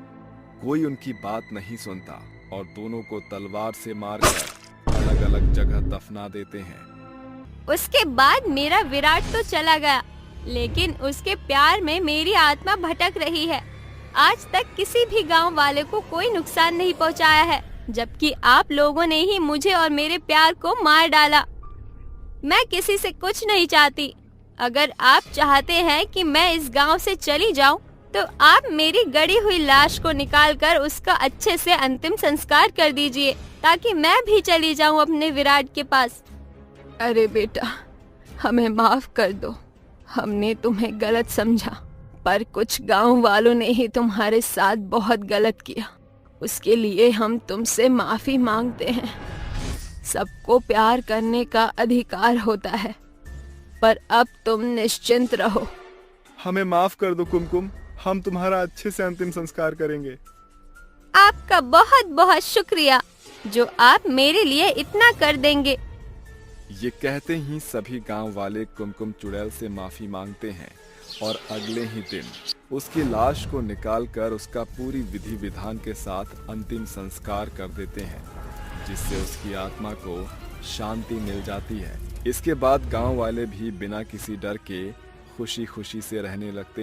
कोई उनकी बात नहीं सुनता और दोनों को तलवार से मारकर अलग अलग जगह दफना देते हैं। उसके बाद मेरा विराट तो चला गया, लेकिन उसके प्यार में मेरी आत्मा भटक रही है। आज तक किसी भी गांव वाले को कोई नुकसान नहीं पहुंचाया है, जबकि आप लोगों ने ही मुझे और मेरे प्यार को मार डाला। मैं किसी से कुछ नहीं चाहती। अगर आप चाहते हैं कि मैं इस गांव से चली जाऊं, तो आप मेरी गड़ी हुई लाश को निकालकर उसका अच्छे से अंतिम संस्कार कर दीजिए, ताकि मैं भी चली जाऊं अपने विराट के पास। अरे बेटा, हमें माफ कर दो। हमने तुम्हें गलत समझा, पर कुछ गांव वालों ने ही तुम्हारे साथ बहुत गलत किया। उसके लिए हम तुमसे माफी मांगते हैं। सबको प्यार करने का अधिकार होता है, पर अब तुम निश्चिंत रहो। हमें माफ कर दो कुमकुम, हम तुम्हारा अच्छे से अंतिम संस्कार करेंगे। आपका बहुत बहुत शुक्रिया जो आप मेरे लिए इतना कर देंगे। ये कहते ही सभी गांव वाले कुमकुम चुड़ैल से माफी मांगते हैं और अगले ही दिन उसकी लाश को निकालकर उसका पूरी विधि विधान के साथ अंतिम संस्कार कर देते हैं, जिससे उसकी आत्मा को शांति मिल जाती है। इसके बाद गांव वाले भी बिना किसी डर के खुशी खुशी से रहने लगते हैं।